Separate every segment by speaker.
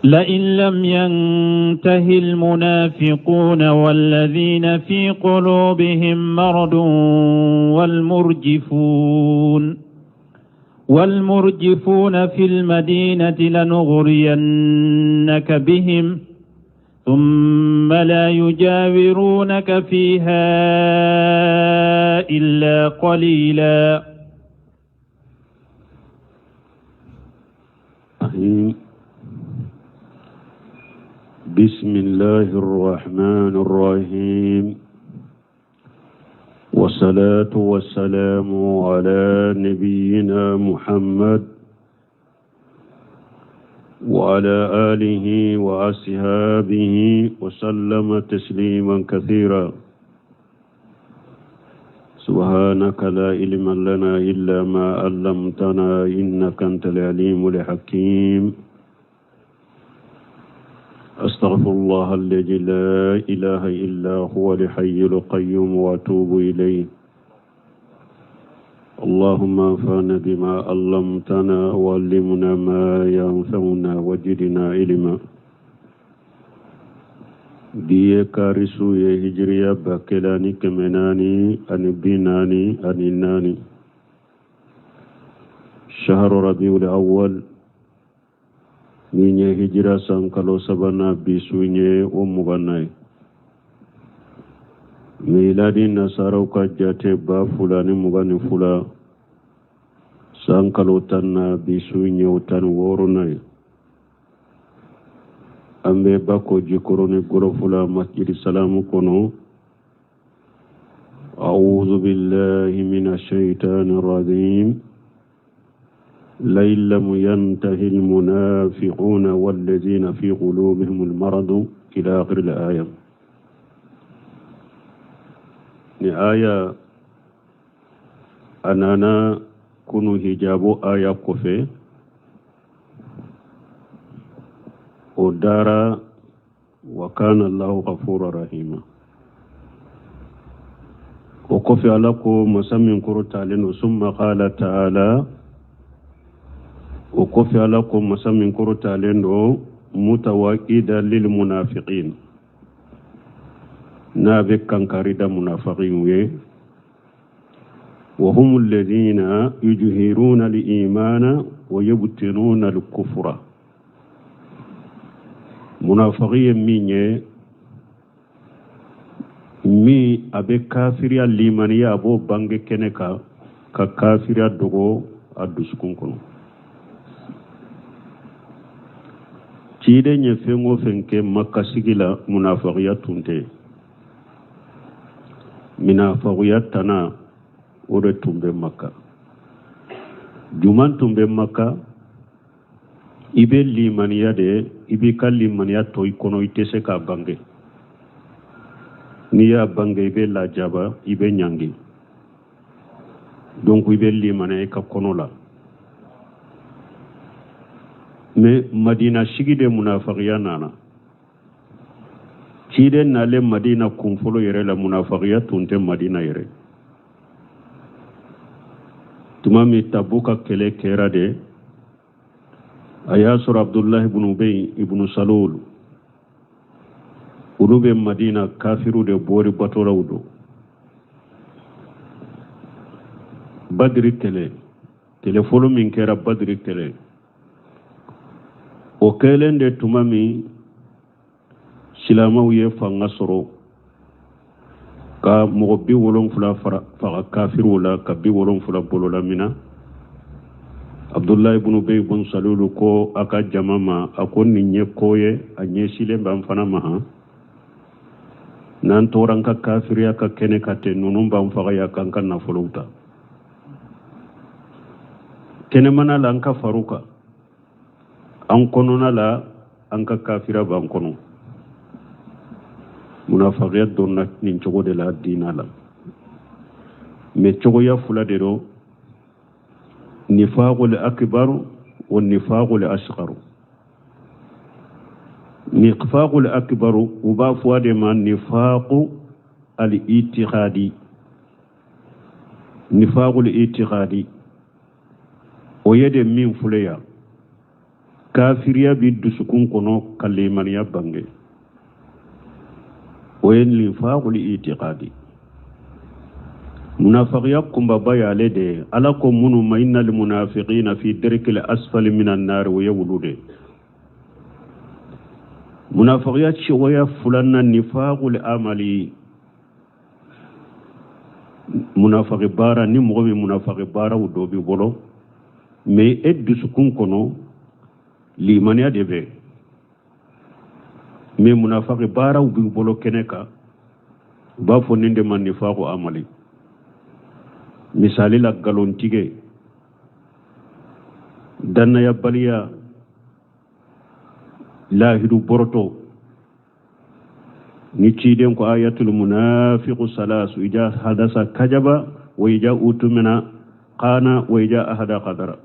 Speaker 1: لئن لم ينته المنافقون والذين في قلوبهم مرض والمرجفون في المدينة لنغرينك بهم ثم لا يجاورونك فيها إلا قليلا.
Speaker 2: بسم الله الرحمن الرحيم، والصلاة والسلام على نبينا محمد وعلى آله وأصحابه وسلم تسليما كثيرا. سبحانك لا علم لنا إلا ما علمتنا إنك أنت العليم الحكيم. أستغفر الله الذي لا إله إلا هو الحي القيوم وأتوب إليه. اللهم انفعنا بما علمتنا وعلمنا ما ينفعنا وزدنا علما. دي كارثو هجرية بكلاني كمناني أن بيناني أن ناني شهر ربيع الأول نيني هجرة سانكالو سبانا بيسويني ومغناي ميلادي نصارو كجاتي با فلاني مغني فلا سانكالو تانا بيسويني وتان وورناي أمي باكو جيكوروني غرفلا مسجد السلام كونو. أعوذ بالله من الشيطان الرجيم. لئن لم ينتهي المنافقون والذين في قلوبهم المرض إلى آخر الآية. آية أنانا كنو هجابو آية كفي ودارا وكان الله غفورا رحيما. وكفي لكم مسمين كرتالين ثم قال تعالى وكفي لكم مسمين كرتالين متواكدا للمنافقين نابك كان كاريدا منافقين وهم الذين يجهرون الإيمان ويبطنون الكفر. منافقين مي أبي كافريا ليمانيا أبو بانجي كنكا كافريا دوغو أدوسكون كنو. تيدي نفنغو فنكي مكا سيجلا منافقيا تنتي منافقيا تنا ورد تنبي مكا جمان تنبي مكا ibe limaniya de ibe ka limaniya toy kono itese ka bange ni ya bange ibe la jaba ibe nyangi donc ibe limaniya ka kono la. mais madina shigi de munafiqiya nana cide nale madina kunfolo yere la munafiqiya tunte madina yere tumami tabuka kele kera de ayasur Abdullah ibn Ubay ibn Salul urube Madina kafiru de bori batora udo badri tele folo min kera badri tele o kelende tumami silamaw ye fanga soro ka mogo bi wolon fula fara kafiru la ka bi wolon fula bolola mina. Abdullah ibn Ubay ibn Salul ko aka jamama ako ninye koye anye sile mfana maha nan toranka kafiri aka kene kate nunumba mfaga ya kanka na fuluta kene mana la anka faruka an konona la anka kafira ban kono munafaqiyat donna nin cogo de la dina la me cogo ya fula de do نفاق الأكبر والنفاق الأصغر. نفاق الأكبر وبافوا دما نفاق الاعتقادي. نفاق الاعتقادي ويد من فليا kafiriya bi dusukun kono kalimaniya bange oyen nifaqul itiqadi munafiqiya kumba bayale de ala ko munu ma innal munafiqina fi darkil asfali minan nar wa yawlude munafiqiya chiwaya fulanna nifaqul amali munafaqi bara ni mo be munafaqi bara u do bi bolo mais eddu sukun kono limaniya debe mais munafaqi bara u bi bolo keneka ba fo ninde man nifaqu amali misali la galontige danna ya baliya lahidu boroto ni ciden ko ayatul munafiqu salasu ija hadasa kajaba wa ija utumina qana wa ija ahada qadara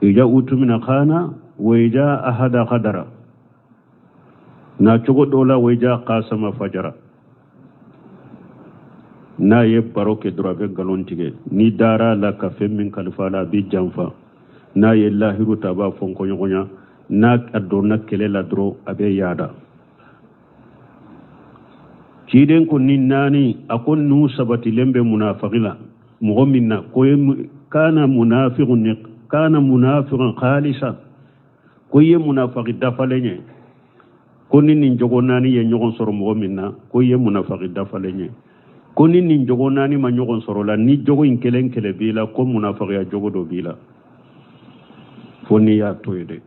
Speaker 2: ija utumina qana wa ija ahada qadara na cogo dola wa ija qasama fajara na ye baroke drobe galontige ni dara la ka femmin kalfala bi janfa na ye lahiru taba fonko nyonya na addo na kele la dro abe yada ciden ko ni nani akon nu sabati lembe munafiqila mu'minna ko kana munafiqun kana munafiqan khalisa ko ye munafiqi dafalenye ko ni jogo nani ye nyogon soro mu'minna ko ye munafiqi dafalenye ko ni jogo nani ma nyogon soro la ni jogo in kelen kele bila ko munafiqiya jogo do bila foni ya toyde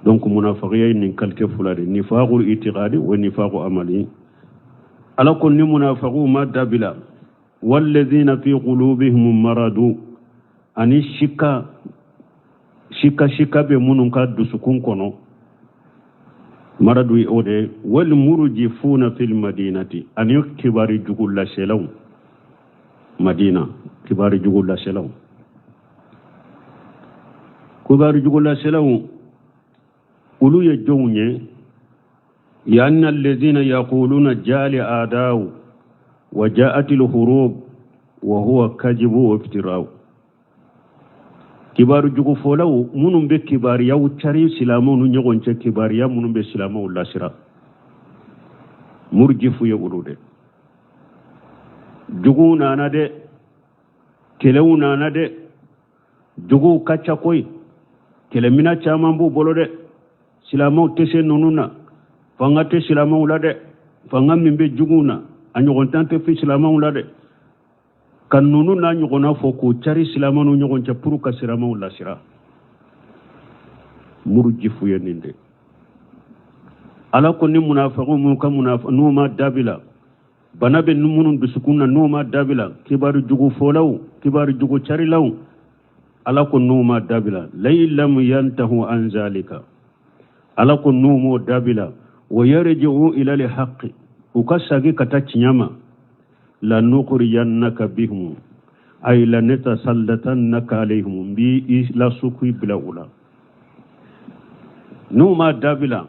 Speaker 2: donc munafiqiya ni kalke fulade nifaqul itiqadi wa nifaqu amali ala kun ni munafiqu ma dabila walladhina fi qulubihim maradu ani shika be munun ka dusukun kono maradu ode wal murjifuna fil madinati ani kibari jugul la selaw madina kibari jugul la selaw kibari jugul la selaw ulu ya jonye yanna alladhina yaquluna jali adau wa ja'atil hurub wa huwa kajibu wa iftirau kibaru jugu folaw munum be kibari yaw chari silamu nu nyogon che kibari ya munum be silamu lasira murjifu ya ulude jugu nana de kelew nana de jugu kacha koy kelemina chamambu bolode silamu tese nonuna fangate silamu lade fangam mimbe juguna anyogon tante fi silamu lade kan nunu na nyogona foko chari silamanu nyogon cha puru ka silamu lasira murjifu yeninde ala ko ni munafiqu mun ka munafiqu ma dabila banabe numunun bisukuna ma dabila kibaru jugu folaw kibaru jugu chari law ala ko ma dabila laylam yantahu an zalika ala ko numo dabila wa yarji'u ila al-haqq ukasagi katachinyama la nuqriyannaka bihum ay la natasallatannaka alayhim bi isla sukui bila ula numa dabila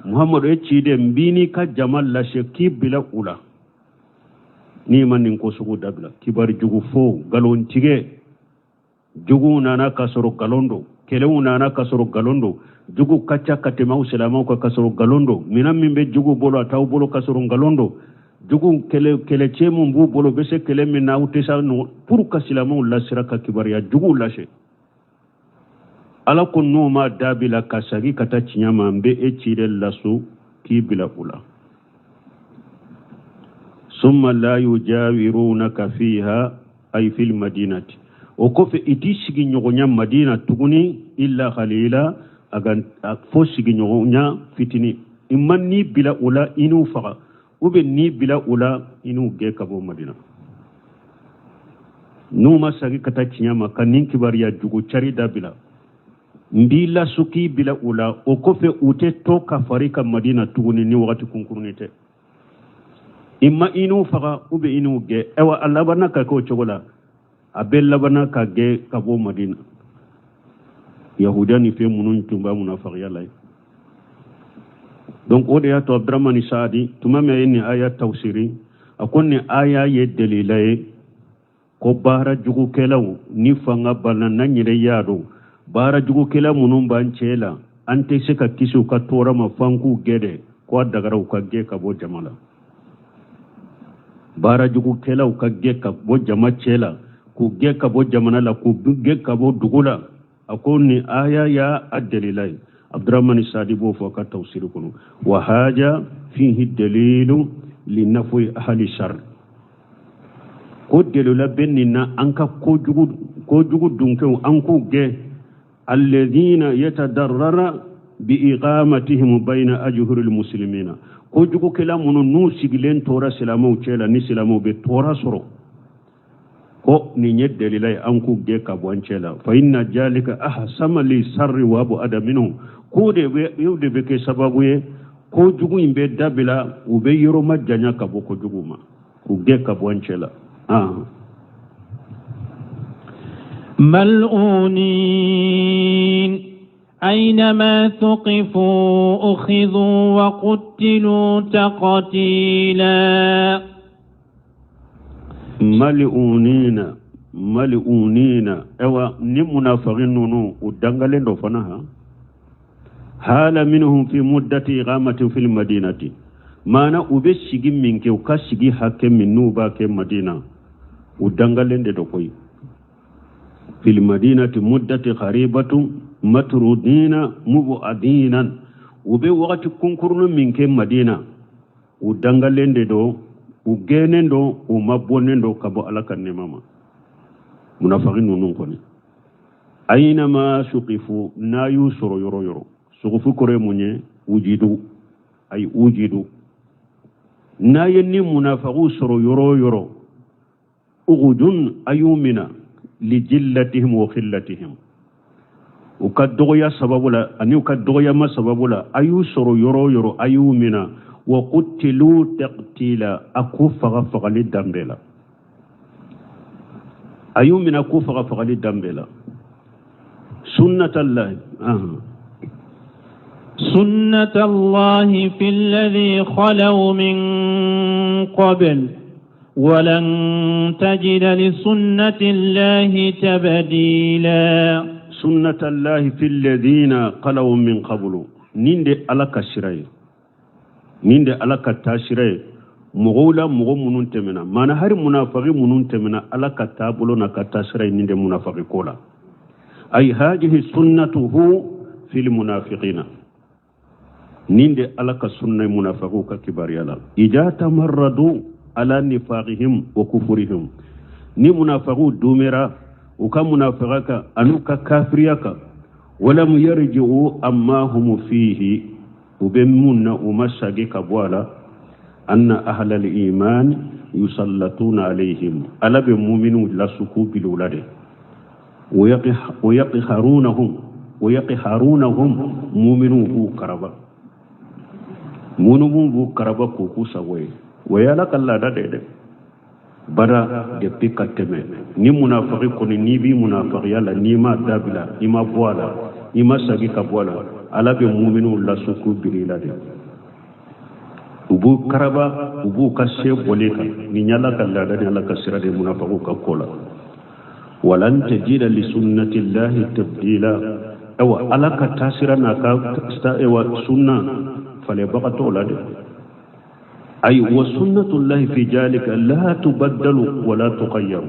Speaker 2: muhammadu echide mbini ka jamal la sheki bila ula ni manin ko sugu dabila kibar jugu fo galon tige jugu nana kasoro galondo kelewu nana kasoro galondo jugu kacha katema usalama ko kasoro galondo minam mimbe jugu bolo ataw bolo kasoro galondo jugu kele chemu mbu bolo bese kele mina utesa no pour kasilama la siraka kibariya jugu lashe ala ko no ma dabila kasagi kata chinyama mbe echire lasu kibila ula summa la yujawirunaka fiha ay fil madinati o ko fe itishigi nyogonya madina tuguni illa khalila agan fosigi nyogonya fitini imani bila ula inu faqa ube ni bila ula inu ge kabo madina numa sagi kata chinyama kanin kibariya jugu chari dabila mbila suki bila ula o ko fe ute to kafarika madina tuguni ni wakati kunkurunite imma inu faqa ube inu ge ewa alabana ka ko chogola abel labana ka ge kabo madina yahudani fe munun tumba munafiqiya lay donc ode ya to abdramani saadi tumame ni aya tawsiri akonni aya ye dalilaye ko bara jugu kelaw ni fanga balla nan yire yado bara jugu kela munun ban cela ante se ka kisu ka tora ma fanku gede ko dagara ka ge ka bo jamala bara jugu kelaw ka ge ka bo jama cela ku ge ka bo jamana la ku ge ka bo dugula akoni aya ya ad-dalilai Abdurrahman Sadi bo fo ka tafsir kunu wa haja fihi dalilu li nafwi ahli shar ko delula benina anka ko jugu dunke anku ge alladhina yatadarrara bi iqamatihim bayna ajhuril muslimina ko jugu kala munu nu sigilen tora silamu cela ni silamu be tora soro ko ni nye delilai anku ge ka boncela fa inna jalika ahsama li sarri wa abu adaminu ko de be ke sababu ye ko jugu imbe dabila ube yoro majanya ka boko jugu ma ku ge ka boncela
Speaker 1: ملعونين أينما ثقفوا أخذوا وقتلوا تقتيلا
Speaker 2: ملعونين اوا ني منافقين نونو ودانغالين دو فناها حال منهم في مدة إقامة في المدينة ما أنا أبشجي منك وكشجي حكم من نوبا كمدينة ودانغالين دو كوي في المدينة مدة قريبة مطرودين مبعدين وبوقت كنكرن منك مدينة ودانغالين دو وجنن دو ومبونن دو كبو على كنماما منافقين نونون كوني أينما سقفوا نايو سرو يرو سقفوا كريموني وجدوا أي وجدوا نايني منافقو سرو يرو أغدن أيومنا لجلتهم وخلتهم وكدغيا سببولا أني وكدغيا ما سببولا أيو سرو يرو أيومنا وقتلوا تقتيلا أكو فغفغ للدنبلا أيومنا أكو فغفغ للدنبلا سنة الله
Speaker 1: سنة الله في الذي خلوا من قبل ولن تجد لسنة الله تبديلا
Speaker 2: سنة الله في الذين خلوا من قبل نيند ألك الشرعي نيند ألك التاشرعي مغولا مغو منون تمنا ما نهار منافقي منون تمنا ألك التابلون كالتاشرعي نيند منافقي كولا أي هذه سنته في المنافقين نيند ألك السنة منافقوك كباريالا إذا تمردوا على نفاقهم وكفرهم ني منافقو دومرا وكا منافقك أنوكا كافريك ولم يرجعوا أما هم فيه وبمنا ومشاقك بوالا أن أهل الإيمان يسلطون عليهم ألا بمؤمنون لا سكوب الولاد ويقهرونهم مؤمنون بو كربا مؤمنون بو كربا كوكو سوي ويالا كلا دادي bara depuis kateme ni munafiki koni ni bi munafiki yala ni ma dabila ni ma boala ni ma sagi ka boala ala be mu'minu la suku birila de ubu karaba ubu kashe boleka ni nyala kala dani ala kasira de munafiqu ka kola walan tajida li sunnati llahi tabdila aw ala ka tasira na ka sta ewa sunna fale baqato la de أي وسنة الله في ذلك لا تبدل ولا تغير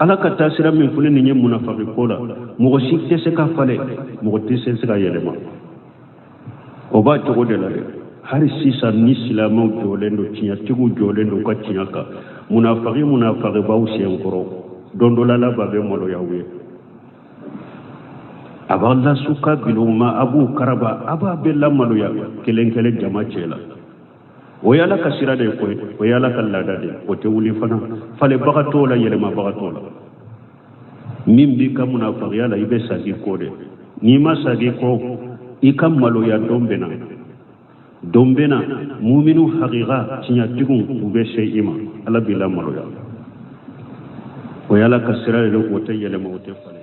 Speaker 2: على كتاسر من فلان يم منافق كولا مغشيك تسكا فلي مغتسل سكا يلما وبا تقول لا هل سيسا نسلا مو جولندو تشيا تشو جولندو كاتشياكا منافق باوسي انكرو دوندولا لا بابي مولو ياوي أبا الله سكا بلوما أبو كربا أبا بلا مولو يا كلين جماعة جيلا ويالا كسيرا دي كوي ويالا كاللادا دي وتولي فنا فالي بغتولا يلما بغتولا مين بيكا منافق يالا يبي ساقي كودي نيما ساقي كو إكام مالو يا دومبنا مؤمنو حقيقة تنيا تيكون وبي شيء إما ألا بلا مالو يا ويالا كسيرا دي كوي يلما وتفالي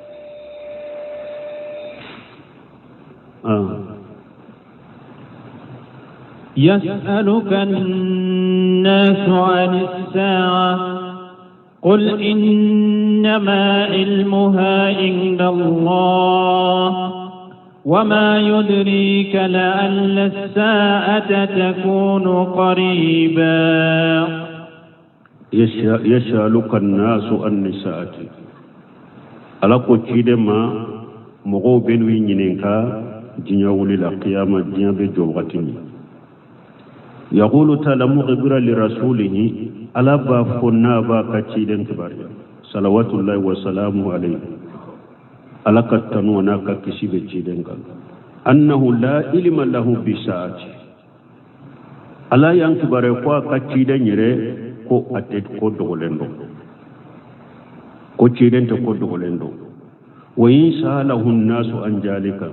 Speaker 1: يسألك الناس عن الساعة قل إنما علمها عند الله وما يدريك لعل الساعة تكون قريبا
Speaker 2: يسألك الناس عن الساعة على قتيد ما مغوبين وينينكا جنياولي القيامة جنيا بجوغتني يقول تعالى مغبرا لرسوله على بافنا باكتيد كبار صلوات الله وسلامه عليه على كتنونا ككسي بجيدنك أنه لا علم له بساعة على ينكبر قوى كتيد نيري ko atet ko dogolendo ko cidente ko dogolendo wa insalahu nnasu an jalika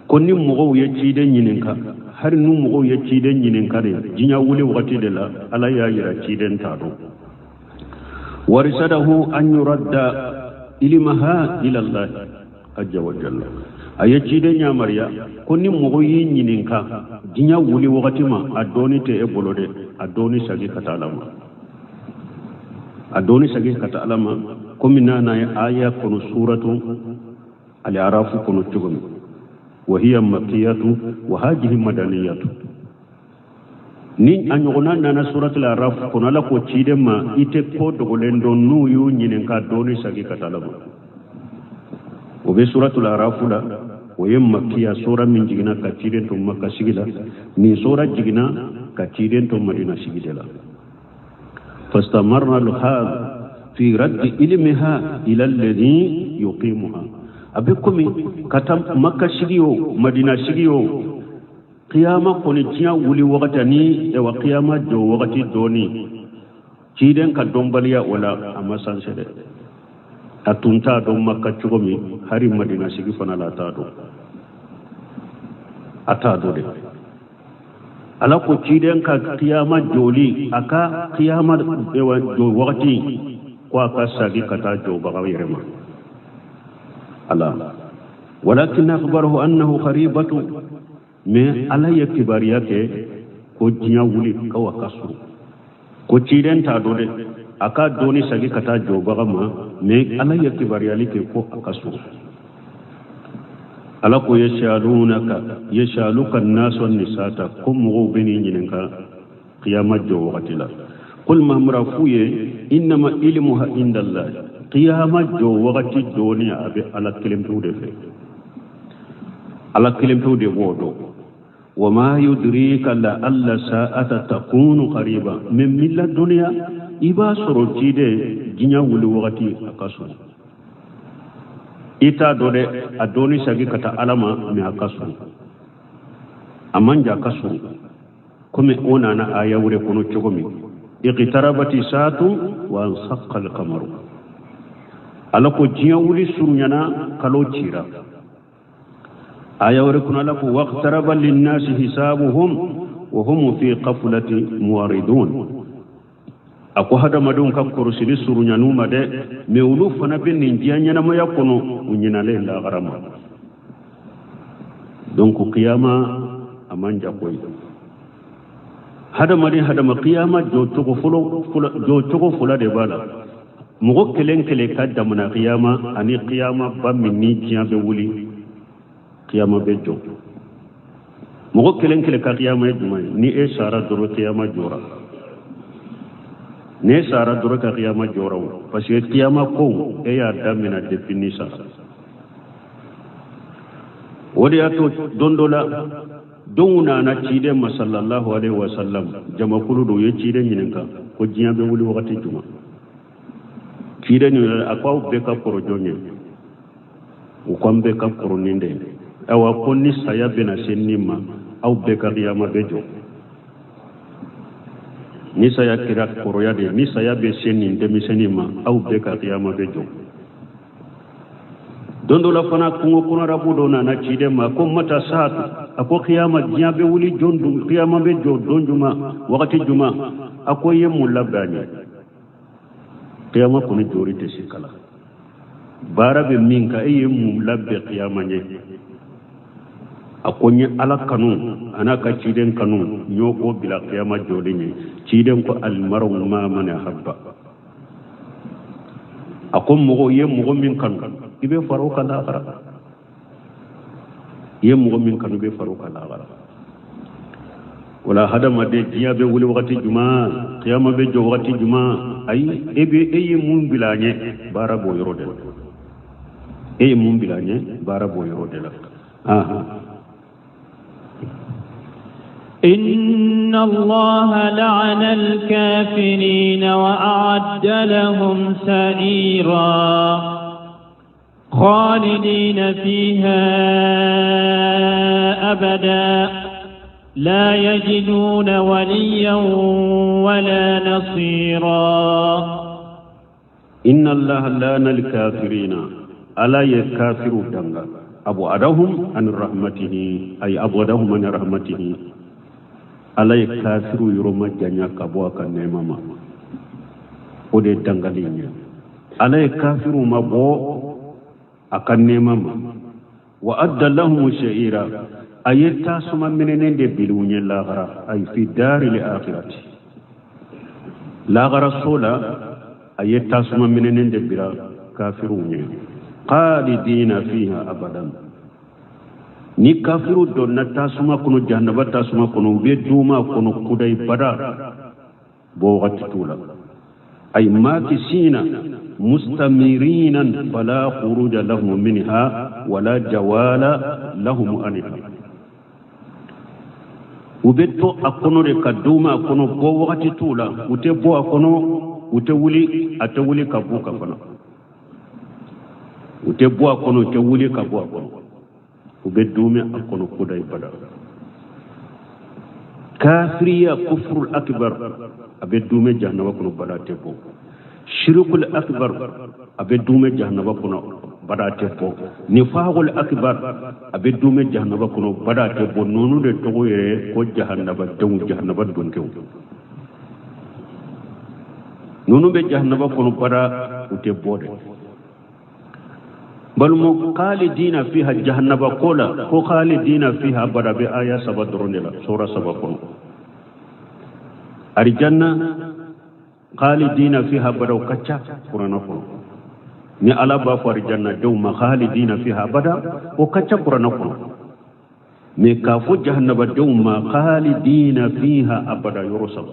Speaker 2: konni mogo ye cide nyininka har nu mogo ye cide nyininka de jinya wuli wakati de la ala ya yira ciden tado warisadahu an yuradda ilmaha ila allah azza wa jalla aya cide nya mariya konni mogo yi nyininka jinya wuli wakati ma adoni te e bolode adoni sagi katalama adoni sagi katalama komina na aya kono suratu al-araf kono tugum wa hiya makkiyatu wa hadhihi madaniyatu ni anyogona na suratu al-araf kono la ko cide ma ite ko dogolendo nu yu nyinen ka doni sagi katalama o be suratu al-araf la o yem makkiya sura min jigina ka cide to makka sigila ni sura jigina كتيرين توم مدينة شجيلا فاستمر الحال في رد علمها إلى الذي يقيمها أبيكم كتم مكة شجيو مدينة شجيو قيامة كونيتيا ولي وقتني أو قيامة جو وقتي دوني تيرين كدومباليا ولا أماسان سيد أتونتا دوم مكة شغمي هاري مدينة شجي فنا لا تادو أتادو دي ala ko ciden ka qiyama joli aka qiyama jo wakati ko aka sagi kata jo baga yerema ala walakin akhbarahu annahu qaribatu me ala yakbariyake ko jinya wuli ko akasu ko ciden ta dole aka doni sagi kata jo baga ma me ala yakbariyalike ko akasu ala ko yashaluka an-nas wan-nisata kum mugubini nyinka qiyamah jo wakati la qul ma mrafuye inma ilmuha indallah qiyamah jo wakati doni abe ala kilimtu de fe ala kilimtu de wodo wama yudrika la alla sa'ata takunu qariba min milla dunya iba soroti de jinya wuli wakati akasu ita dode adoni sagi kata alama mi akasu amanja kasu kuma ona na aya wure kono chogomi iqtarabati saatu wa ansaqqa al-qamaru alako jiya wuli surunyana kalo chira aya wure kono alako waqtaraba lin-nasi hisabuhum wa hum fi qaflati muwaridun ako hada madun ka korosili surunyanu made me ulu fana be ninjiya nyana mo yakono unyina le la garama donc qiyama amanja koy hada ma qiyama jo togo fulo de bala mugo kelen kele kadda muna qiyama ani qiyama ba minni jiya be wuli qiyama be jo mugo kelen kele ka qiyama ni e sara doro qiyama jora ne sara doro ka qiyama joraw parce que qiyama ko e ya damina definisa wodi ato dondola donguna na cide sallallahu alaihi wasallam jama kulu do ye cide nyininka ko jiyabe wuli wakati juma cide ni akwa be ka porojonye o kwambe ka poroninde awa konni saya bena senima au be ka qiyama bejo ni saya kira koroya de ni saya be senin de misenima au be ka qiyama bejo dondola fana kungo kuna rabudo na cide ma ko mata saatu ako qiyama jiabe wuli jondu qiyama be jo donjuma wakati juma ako yemu labani qiyama kuni jori te sikala barabe minka yemu labbe qiyama nye akonye ala kanu anaka ciden kanu nyoko bila qiyama jodi nye ciden ko al maru ma man habba أقوم مغو من كان يبي فاروق الآخرة مغو من كان يبي فاروق الآخرة ولا هذا ما دي جيا بيقول وقت الجمعة قيامة بيجو وقت الجمعة أي مون بلاني بارا بويرو دل أي مون بلاني بارا بويرو دل
Speaker 1: إن الله لعن الكافرين وأعد لهم سعيرا خالدين فيها أبدا لا يجدون وليا ولا نصيرا
Speaker 2: إن الله لعن الكافرين ألا يكافروا دنگا أبعدهم عن رحمته أي أبعدهم عن رحمته ألا يكافروا يرمى جنيا كبوا كنيمما ودي دنگالين ألا يكافروا مبو أكنيمما وأدى لهم شعيرا أيتا سما منين دي بلوني لاغرا أي في دار الآخرة لاغرا صولا أيتا سما منين دي بلا كافرون خالدين فيها أبدا ni kafiru donna tasuma kono jahannaba tasuma kono be duma kono kuday bada bo wati tula ay makisina mustamirinan fala khuruja lahum minha wala jawala lahum anha ubeto akono de kaduma akono bo wati tula ute bo akono ute wuli atawuli kabuka kono ute bo akono ute wuli kabuka kono وبدومي أكون كوداي بدا كافرية كفر الأكبر أبدومي جهنم أكون بدا تبو شرك الأكبر أبدومي جهنم أكون بدا تبو نفاق الأكبر أبدومي جهنم أكون بدا تبو نونو دي تغويري كو جهنم دون جهنم دون كيو نونو بي جهنم أكون بدا وتبو دي بل خالدين فيها جهنم قولا كو خالدين فيها بدا بآية سبا درونيلا سورة سبا كون الجنة خالدين فيها بدا وكتشا قرآن كون ني على بافو الجنة دوما خالدين فيها بدا وكتشا قرآن كون ني كافو جهنم دوما خالدين فيها أبدا يرسل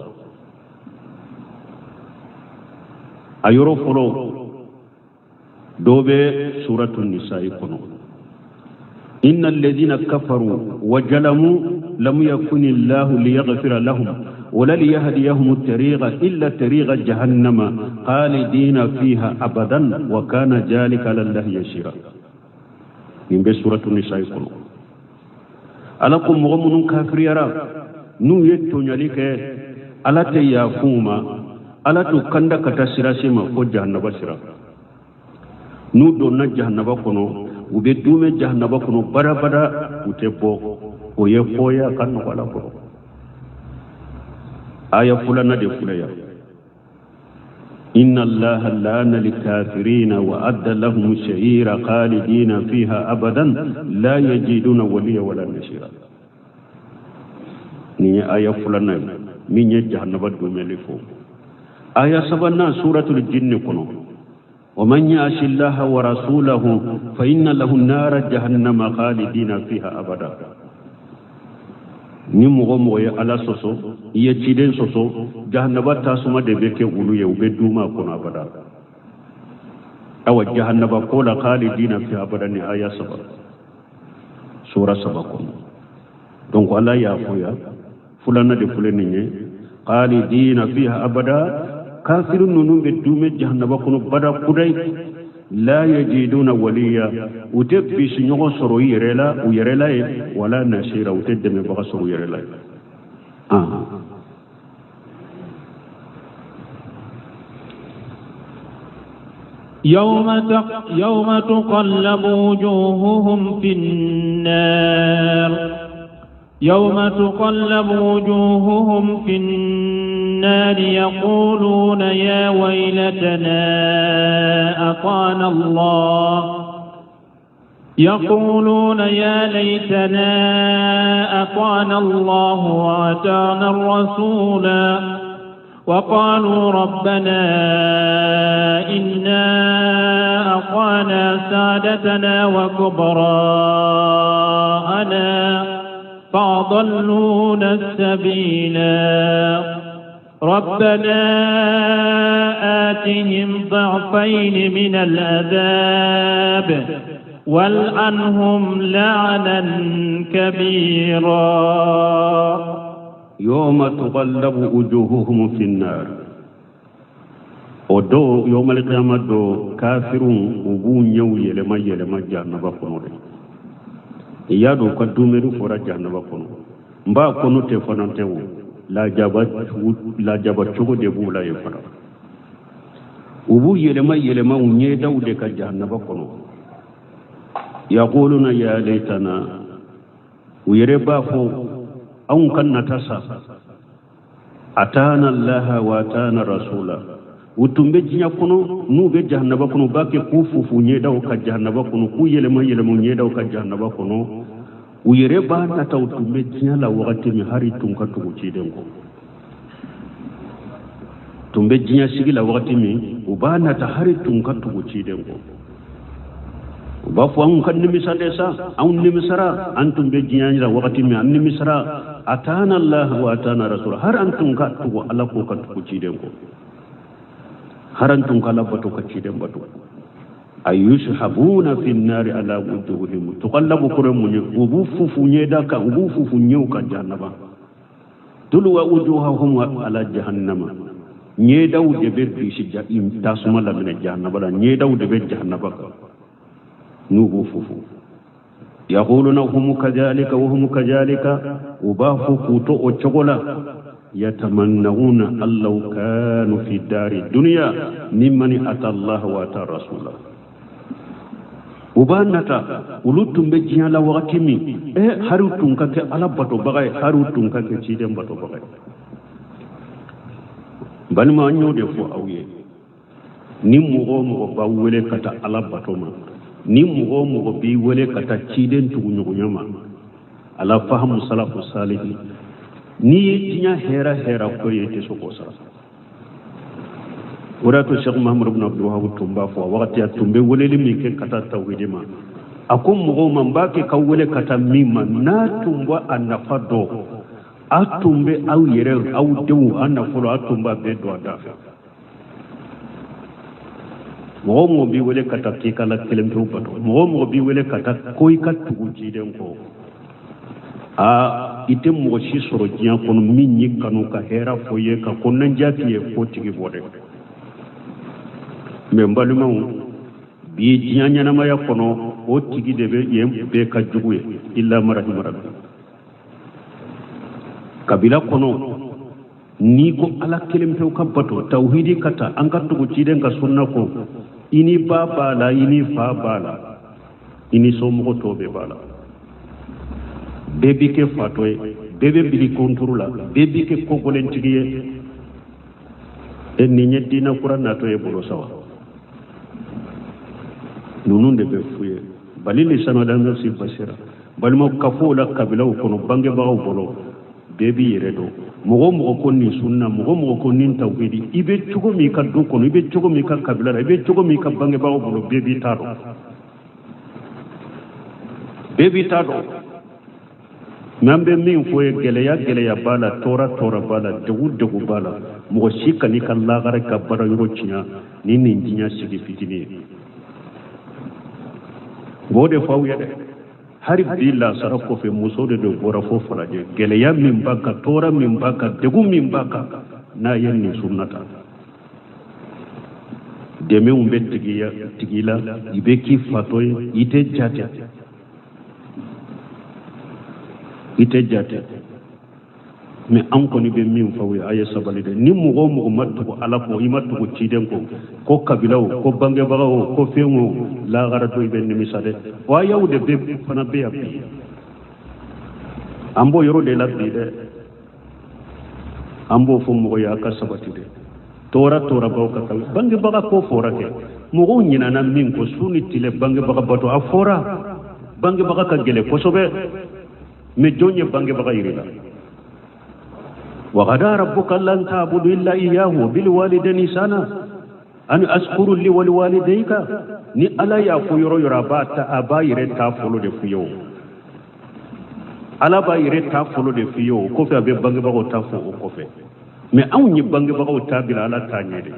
Speaker 2: أيرو فلو دوبي سورة النساء كنو إن الذين كفروا وجلموا لم يكن الله ليغفر لهم ولا ليهديهم الطريق إلا طريق جهنم خالدين فيها أبدا وكان ذلك لله يسيرا من سورة النساء كنو ألكم مغمون كافر يرى نو يتون يليك ألا تيافوما ألا تكندك تسراسيما فو جهنم سرا nu donna jahannaba kono ube dume jahannaba kono bara bara ute bo o ye foya kan wala ko aya fulana de fulaya inna allaha lana likafirina wa adda lahum sha'ira khalidina fiha abadan la yajiduna waliya wala nasira ni aya fulana mi nye jahannaba dume le fo aya sabanna suratul jinn kono ومن يعص الله ورسوله فإن له النار جهنم خالدين فيها أبدا ni mogo mogo ye ala soso ye ciden soso jahannaba tasuma de beke wulu ye ube duma kono abada awa jahannaba kola khalidina fi abada ni aya saba sura saba kono donc ala ya foya fulana de fulani ne khalidina fiha abada kafirun nunum be dume jahannaba kono bada kudai la yajiduna waliya utebbi sinyogo soro yerela u yerela wala nasira utedde me baga soro yerela
Speaker 1: يوم تقلب وجوههم في النار يوم تقلب وجوههم في النار يقولون يا ويلتنا أطعنا الله يقولون يا ليتنا أطعنا الله وأطعنا الرسولا وقالوا ربنا إنا أطعنا سادتنا وكبراءنا فأضلونا السبيلا ربنا آتهم ضعفين من العذاب والعنهم لعنا كبيرا
Speaker 2: يوم تقلب وجوههم في النار ودو يوم القيامة دو كافرون وبون يلما جهنم كنو يادو كدومرو فورا جهنم كنو مبا كنو تفنانتو لا جابت شوكو دبو لا يفرا وبو يلما ونيدو دك جهنم كنو يقولون يا ليتنا ويربا فو أون كان نتاسا أتانا الله وأتانا رسولا وتمبجي كنو نو بجهنم كنو باكي كوفو فنيدو كجهنم كنو كو يلما نيدو كجهنم كنو ويربا نتاو تمبجي لا وقت من هاري تنكا تغوشيدنكو تمبجي سيغي لا وقت من وبا نتا هاري تنكا تغوشيدنكو bafu an kan nimisade sa an nimisara antum be jiyaani la wakati mi an nimisara atana allah wa atana rasul har antum ka to ala ko ka to ciden ko har antum ka labbato ka ciden bato ayushabuna fi an-nar ala wujuhihim tuqallabu quramun ubu fufu nyeda ka ubu fufu nyew ka jahannama tulu wa wujuhahum ala jahannama nyedaw de be bisi jahim tasuma la min jahannama la nyedaw de be jahannama نوبو فوفو يقولون هم كذلك وهم كذلك وبافو كوتو وشغلا يتمنون أن لو كانوا في الدار الدنيا ممن أتى الله وأتى رسوله وبانتا ولوتم بجيا لا وقتمي هاروتم كك على باتو بغاي هاروتم كك تشيدم باتو بغاي بل ما نيو دفو أويه نمو باولي كتا على باتو ما ni mugo bi wele kata ciden tugu nyama ala fahamu salafu salih ni tinya hera ko yete sokosa wurato Sheikh Muhammad ibn Abdul Wahhab tumba fo wakati atumbe wele limi ke kata tawhidima akum mugo mambake ka wele kata mimma na tumba anafado atumbe au yere au dewu anafolo atumba be do adafa mo bi wele kata ki kala kelem to bato mo bi wele kata koy kat tugu jiden ko a item mo shi soro jian kono min ni kanu ka hera foye ka konan jati e ko tigi bode me mbaluma bi jian nyana maya kono o tigi de be yem be ka jugu illa marahim rabbi kabila kono ni ko ala kelem to ka bato tauhidi kata an ka tugu jiden ka sunna ko ini baba la ini fa bala ini somo tobe bala bebi ke fatoy bebe bili konturula bebi ke kogolen tigiye en ni nyedina qur'an to e bolo sawa nunun de be fuye balili sanoda nafsi basira balmo kafula kabila ko no bange bawo bolo bebi yeredo mogo konni sunna mogo konni tawhidi ibe cugo mi ka do kono ibe cugo mi ka kabila ibe cugo mi ka bange bawo bolo bebi tado nambe min foye geleya bala tora bala degu bala mogo shika ni kala gare ka bara yoro cinya ni ninjinya sigi fitini bode fawya de hari bila sarako fe musode do bora fo falaje geleya min baka tora min baka degu min baka na yenni sunnata deme umbe tigila ibe ki fatoy ite jate me an ko ni be min fawi aya sabalide ni mugo mattu ala ko imattu ko ciden ko kabilaw ko bange bagaw ko fengo la gara do be ni misade wa yawde be fana be abi ambo yoro de labbi de ambo fu mugo ya ka sabatide tora baw ka bange baga ko fora ke mugo nyina na min ko suni tile bange baga bato afora bange baga ka gele ko sobe me jonye bange baga irila وغدا ربك لن تعبدوا إلا إياه وبالوالدين إحسانا أن أشكر لي ولوالديك ni ala ya fo yoro yoro ba ta aba yire ta folo de fiyo ala ba yire ta folo de fiyo ko fe be bangi ba ko ta fo ko fe mais aw ni bangi ba ko ta bila ala ta nyede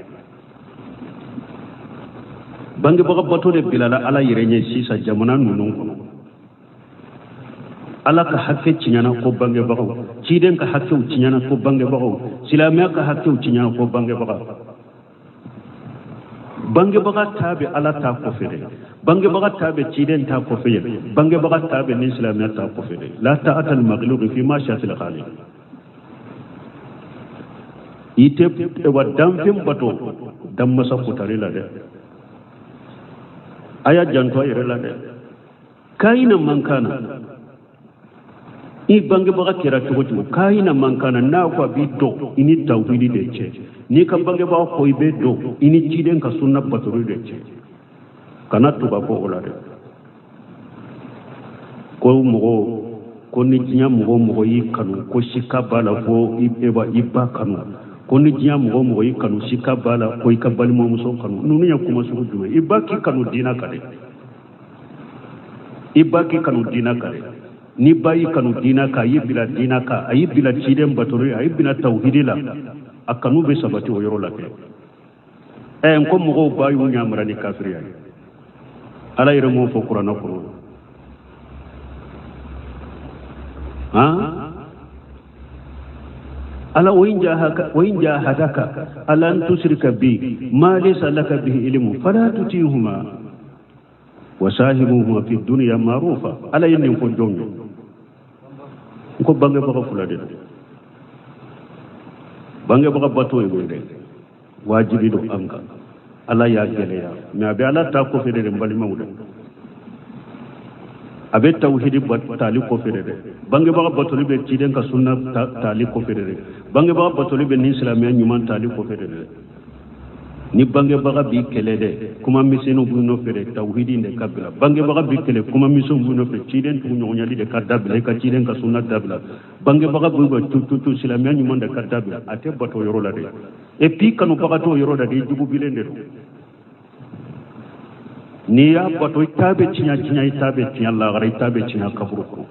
Speaker 2: bangi ba ko bato de bila ala yire nye sisa jamana nunun kono ala ka hakke cinyana ko bangi ba ko ciden ka hakke cinyana ko bangi ba ko silamiya ka hakke cinyana ko bangi ba ko bange baga tabe ala ta ko fede bange baga tabe ciden ta ko fede bange baga tabe ni islamiyya ta ko fede la ta'atal maghlub fi ma shatil khaliq ite wa damfim bato damma sa kutare la de aya janto ire la de kaina mankana i bange baga kira to kaina mankana na ko bi do ini tawhidi de ce ni ka bange ba ko ibe do ini ciden ka sunna baturu de ce kana to ba ko ola de ko mo ko ni jinya mo yi kanu ko shika bala ko ibeba ibba kanu ko ni jinya mo yi kanu shika bala ko ikabali mo muso kanu nunu ya kuma su dume ibba ki kanu dina kare ibba ki kanu dina kare ni bayi kanu dina ka yi bila dina ka ayi bila ciden baturu ayi bila tauhidila akanu be sabati o yoro lake ko mo bayu nyamra ni kafiriya ala yire mo fo qur'ana ko ha ala وإن جاهدك على أن تشرك بي ما ليس لك به علم فلا تطيعهما وصاحبهما في الدنيا معروفا ala yin ko jonyo ko bange baka fulade bange baka bato e gonde wajibi do anga ala ya geleya me abe ala ta ko fede mbali mawde abe tawhidi tali ko fede bange baka bato be ciden ka sunna tali ko fede bange baka bato be ni islamiyya nyuman tali ko fede ni bange baka bi kelede kuma miseno bu no fede tawhidi ne kabila bange baka bi kele kuma miso bu no fede ciden tu nyonyali de kadabila ka ciden ka sunna dabila bange baka bu ba tutu islamiyya nyuman de kadabila ate bato yoro la de e pi kanu baka to yoro da de jugu bilende do ni ya bato tabe cinya tabe cinya Allah gara tabe cinya kaburu ko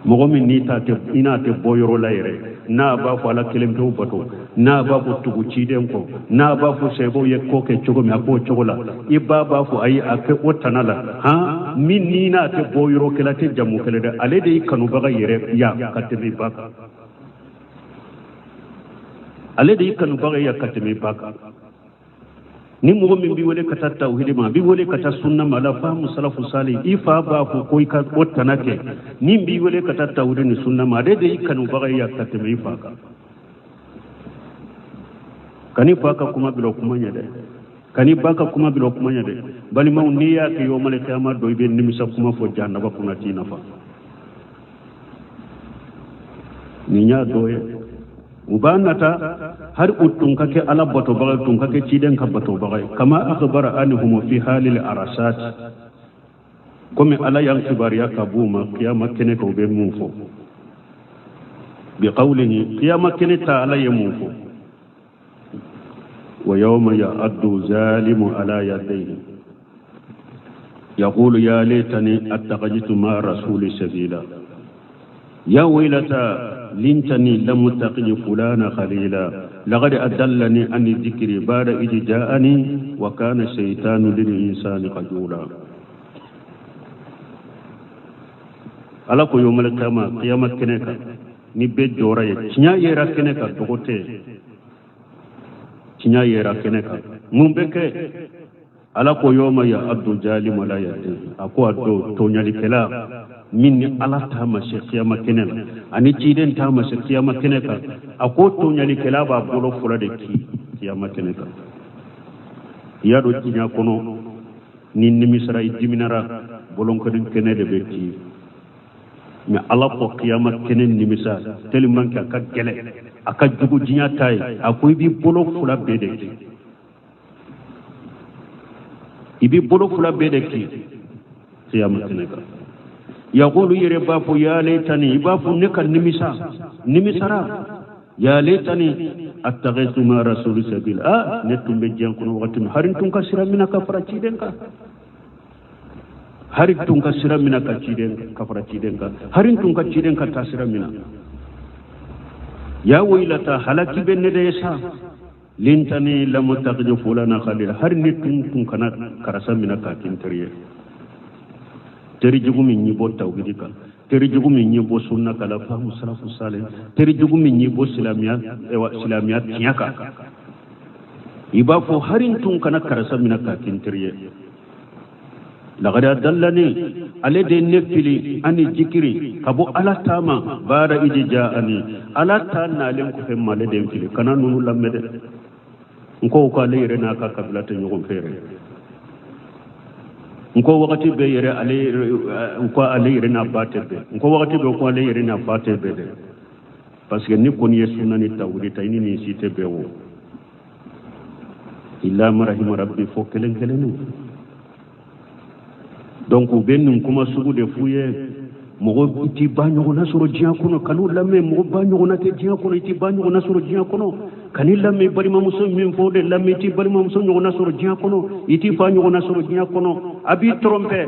Speaker 2: mogo min ni ta te ina te boyoro la yere na ba ko ala kelem do bato na ba ko tugu ciden ko na ba ko sebo ye ko ke cogo mi ko cogo la ibba ba ko ayi ake otanala ha min ni na te boyoro kala te jamu kala de ale de kanu baga yere ya katemi baka ale de kanu baga ya katemi baka ni mogo min bi wole kata tawhid ma bi wole kata sunna ma la famu salafu salih ifa ba ko koy ka otanake ni bi wole kata tawhid ni sunna ma de kanu baga ya katemi faka kani faka kuma bilo kuma nyade kani baka kuma bilo kuma nyade bali maw niya ke yo male kiyama do be nimisa kuma fo janna ba kuna tina fa ni nya doye ubanata har utun kake ala bato baga tun kake ciden ka bato baga kama akhbara anhum fi halil arasat comme ala yang kibariya kabuma kiyama kene ko be mufo bi qawlihi kiyama kene ta ala yemufo wa yawma ya'addu zalimu ala yadayhi yaqulu ya laitani attaqajtu ma rasuli sabila ya waylata لنتني لم تقل فلان خليلا لقد أدلني عن الذكر بعد إذ جاءني وكان الشيطان للإنسان خذولا ala ko yomal kama qiyamat keneka ni be jora ye tinya yera keneka dogote tinya yera keneka mun beke ala ko yoma ya abdul jalim wala ya ako addo to nyali kala minni ala ta ma shekiyama kenela ani ciden ta ma shekiyama keneka ako to nyali kala ba bolo fura de ki kiyama keneka ya do tinya kono ni misra idiminara bolon ko din kenede be ki mais ala ko kiyama kenen ni misa tellement ka ka gele aka jugu jinya tay akoy bi bolo fura be de ki ibi bolo fula be de ki kiyama keneka يقول يربافو يا ليتني بافو نكا نمسرا يا ليتني اتخذت مع رسول سبيل نتم بجان كنو وقت هرنتم كسرا من كفرتيدنكا هرنتم كسرا من كفرتيدنكا هرنتم كتيدنكا تسرا من يا ويلتا هلاكي بن ديسا لنتني لم تقد فلان خليل هرنتم كنا كرسا من كاكين teri jugu min ñibo tawhidi kan teri jugu min ñibo sunna kala famu salafu salih teri jugu min ñibo silamiya tiyaka iba fo harin tun kana karasa mina ka kintriye laqad adallani ale de nefili ani jikiri kabo ala tama bara idi jaani ala ta na len ko fem male de fili kana nunu lamede ko ko ale rena ka kabla te ñugo fere nko wakati be yere ale nko ale yere na bate be nko wakati be ko ale yere na bate be de parce que ni kon yesu nani tawri tay ni cité be wo illa marahim rabbi fo kelen kelen donc ben kuma sugu de fuye mo ti banyo na soro jiya kono kanu lamme mo banyo na te jiya kono ti banyo na soro jiya kono kanilla me bari ma muso min fo de lamme ti bari ma muso na soro jiya kono iti banyo na soro jiya kono abi trompe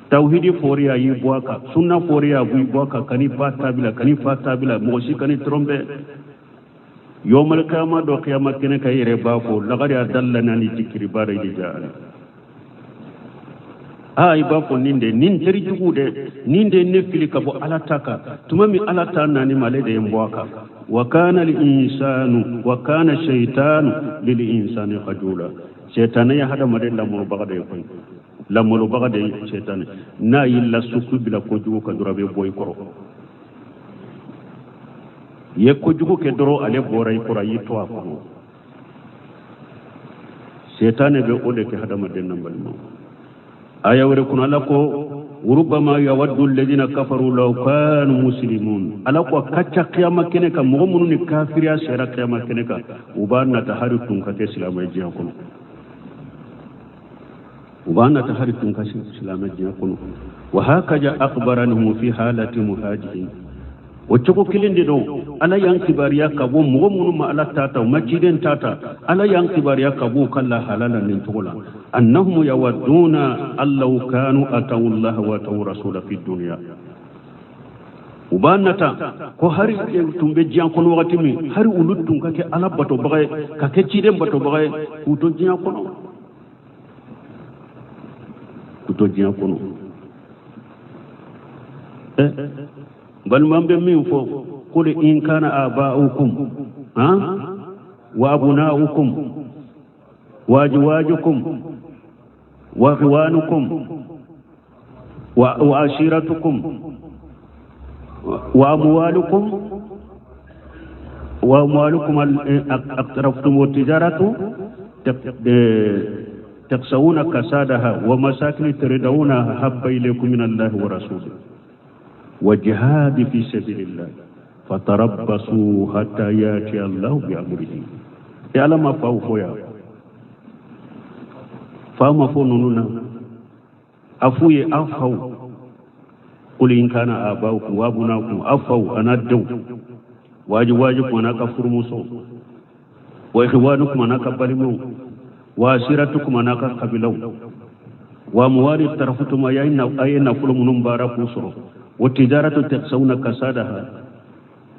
Speaker 2: tawhidi foriya yi boaka sunna foriya bu boaka kani fatabila kani fatabila mo shi kani trompe yawmal qiyamah do qiyamah kene kay re bafo laqad adallana ni zikri bare di jaala ay bafo ninde nin teri jugude ninde nefili kabo alataka tumami alata nani malede mboaka wa kana shaytanu lil insani khajula shaytan ya hada made lamul bagade ko lamul bagade shaytan na yilla sukku bila ko jugo ka durabe boy koro ye ko jugo ke doro ale boray kora yito ko shaytan be ode ke hada made nambal mo aya wore kun ala ko وربما يود الذين كفروا لو كانوا مسلمون على كو كاتشا قيامه كنيكا مغمون كافر يا سيرا قيامه كنيكا وبانا تحركون كاسلام يجيكم وبانا تحركون كاسلام يجيكم وهكذا اخبرنهم في حاله مهاجرين وچو kilinde do ala yang kibariya kabo mugomunu ma ala tata majiden tata ala yang kibariya kabo kala halala nin tola annahum yawadduna allau kanu atawu allah wa tawu rasula fi dunya ubanata ko hari tumbe jian kono wakati mi hari ulutun kake ala bato bagay kake ciden bato bagay uto jian kono بل من بمين فوق قل إن كان آباؤكم وأبناؤكم وأزواجكم وإخوانكم وعشيرتكم وأموالكم اقترفتم التجارة تخشون كسادها ومساكن تردونها حب إليكم من الله ورسوله وجهاد في سبيل الله فتربصوا حتى ياتي الله بأمره يعلم ما فوفيا فما فنوننا أفوي أفو قل إن كان آباؤكم وأبناؤكم أفو أنا الدو وأزواجكم أنا كفرموسو وإخوانكم أنا كبلمو وعشيرتكم أنا كقبلو وأموال اقترفتم أين فلم نمبارا فوسرو والتجارة تخشون كسادها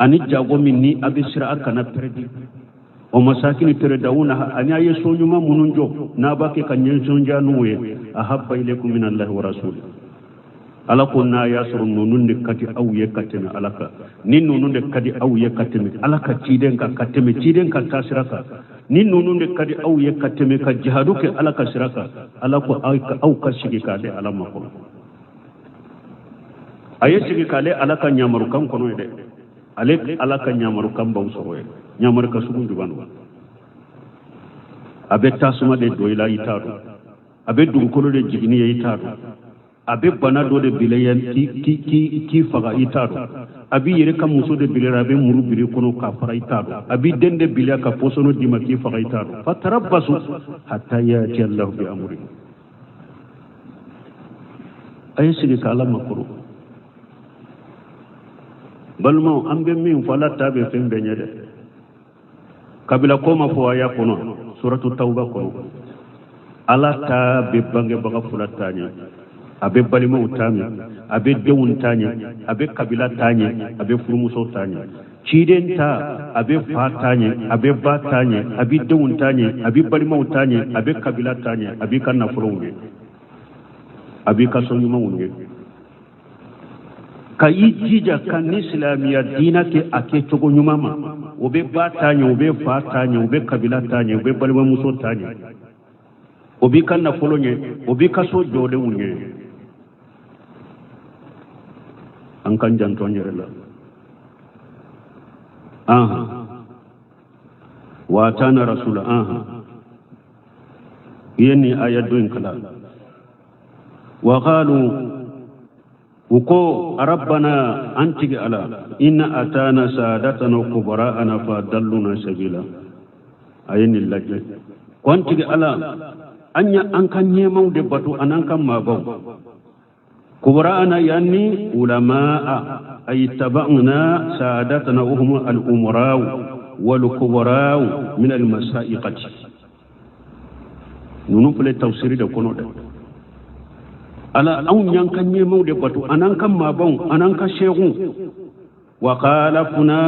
Speaker 2: أن جاءوا مني أبصر أكنا بردي ومساكن تردونها أن يسون ما مننجو نابك كن يسون جانوي أحب إليكم من الله ورسوله ala ko na yasru nunun de kati aw yekatene alaka nin nunun de kadi aw yekatene alaka ciden ka kateme ciden ka tasiraka nin nunun de kadi aw yekateme ka jihadu ke alaka siraka alako aw ka shigi ka de alama ko aye shigi ka le alaka nyamaru kan kono de ale alaka nyamaru kan baw soro e nyamaru ka sugun dubanu abe tasuma de doyla yitaru abe dugukolo de jigini yitaru abe bana do de bilayan ki faga itaro abi yere kam muso de bilera be muru biri kono ka fara itaro abi dende bilya ka posono dima ki faga itaro fatarabbasu hatta yati Allah bi amri ay sigi kala makuru balmo ambe min fala tabe fembe nyede kabila koma fo aya kono suratu tauba kono ala ta be bange baga fula tanya abe balimo utami abe dewun tanya abe kabila tanya abe furumuso tanya ciden ta abe fa tanya abe ba tanya abe dewun tanya abe balimo tanya abe kabila tanya abe kanna furunge abe kasonyu mawunge ka yijija kan islamiya dina ke ake cogo nyumama obe ba tanya obe fa tanya obe kabila tanya obe balimo muso tanya obi kanna folonye obi kaso jode wunye an kan janton yerela wa tana rasula yeni ayatu kala wa qalu uko rabbana anti ala inna atana sadatana kubara'ana fa dalluna sabila ayni lajja kwanti ala anya an kan neman da batu anan kan mabau kubara'ana yani ulama'a ay tabana sadatana hum al-umara wal kubara min al-masa'iqati nunu fule tafsiri da kono da ala an yankan neman da batu anan kan mabau anan kan shehu wa qala kuna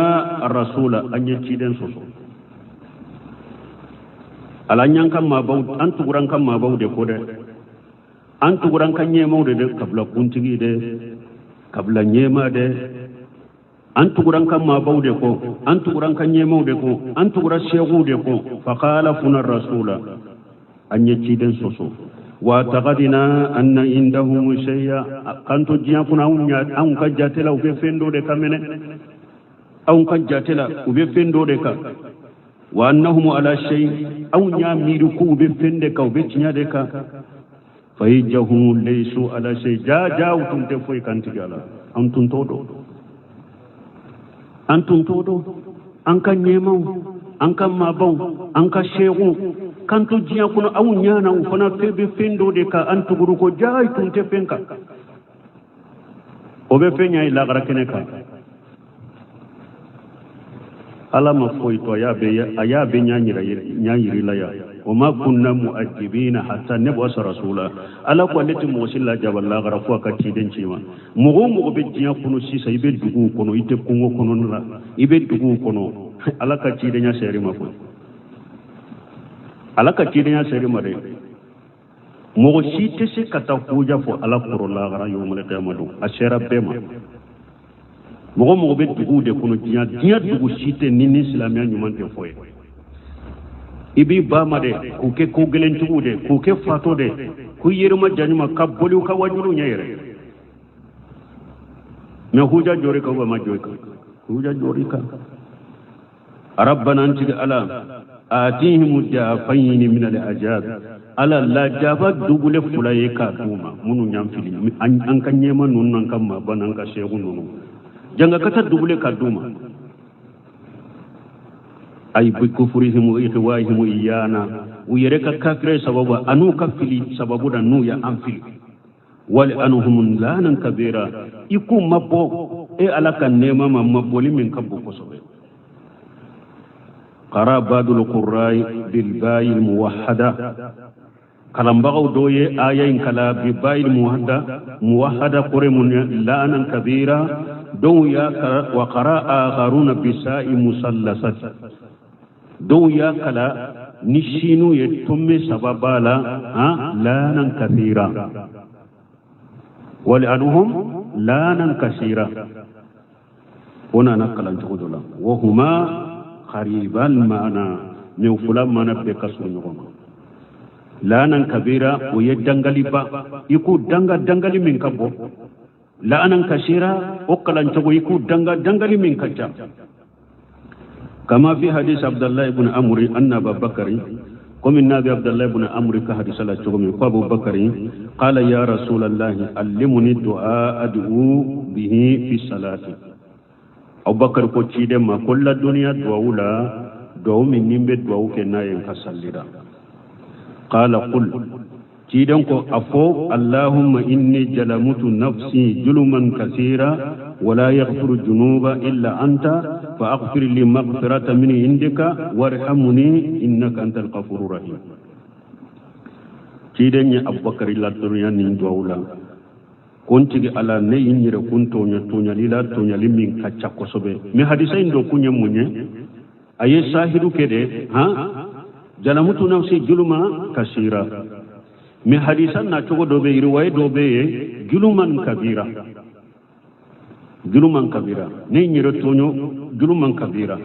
Speaker 2: ar-rasula an yaci den soso alanyan kan mabau an tuguran kan mabau de ko de an tuguran kan nyema de kabla kuntigi de kabla nyema de an tuguran kan mabau de ko an tuguran kan nyema de ko an tugura shegu de ko fa qala funa rasula an yaci den soso wa taqadina anna indahum shay'a kan to jiya kuna an ka jatela ube fendo de kamene an ka jatela ube fendo de ka wa annahum ala shay aw nyamiru ku be fende ka be tinya de ka fayjahum laysu ala shay jawtum te foy kanti gala antum todo an kan nyemo an kan mabau an ka shehu kan to jiya kuna aw nyana u fana fe be fendo de ka an tuguru ko jaytum te fenka o be fenya ila gara keneka ala ma foy to ayabe nyanyiri la ya wa ma kunna mu'ajibina hatta nab'asa rasula ala ko lati musilla jaballa garafu ka tidin cima mu be jiya kuno si sai be dugu kono ite kungo kono la ibe dugu kono ala ka tidin ya seri ma foy ala ka tidin ya seri ma de mu si te se kata huja fo ala koro la gara yomul qiyamadu ashara bema mogo be dugu de kono diya dugu site ni islamiya nyuman te foye ibi ba ma de ku ke ko gelen tugu de ku ke fato de ku yirma januma ka boliu ka wajulu nyere me huja jore ka ma joy ka huja jore ka rabbana anti ala atihim dafayn min al-ajab ala la jaba dugule fulaye ka duma munu nyam fili an kan nyema nun nan kam ma banan ka shehu nunu janga kata dubule kaduma ay bi kufrihim wa ikhwahim iyana uyereka kafire sababu anu kafili sababu da nu ya amfili wal anhum lanan kabira iku mabbo e alaka nema maboli min kabbo ko sobe qarabadul qurrai bil bayil muwahhada kalambagaw doye ayayin kala bi bayil muwahhada qurimun lanan kabira دويا وقراء آخرون بساء مسلسات دويا كلا نشينو يتم سببالا لانا كثيرا ولأنهم لانا كثيرا هنا نقل انتقدوا وهما قريبا معنا من فلان ما نبدأ كسر نغم لانا كبيرا ويدنغلي با يكو دنغلي من كبو la'anan kasira uqalan tawiku dangali min kaja kama fi hadis Abdullah ibn Amr anna Abu Bakr qum nabi Abdullah ibn Amr ka hadis la tugum ko Abu Bakr qala ya Rasulullah allimuni du'a ad'u bihi fi salati Abu Bakr ko cide ma kullu dunya du'ula do min nimbe du'u ke nayen ka sallira qala qul تيدنكو أفو اللهم إني جلمت نفسي جلما كثيرا ولا يغفر الذنوب إلا أنت فأغفر لي مغفرة من عندك وارحمني إنك أنت الغفور الرحيم تيدني أبو بكر الله تريان نجوولا كنت على نينير كنت تونيا ليلا تونيا لمن كتشاكو سبي مي حديثين دو كونيا مونيا أي شاهدو كده ها جلمت نفسي جلما كثيرا mi hadisan na cogo dobe riwaya dobe juluman kabira ne nyiro tonyo juluman kabira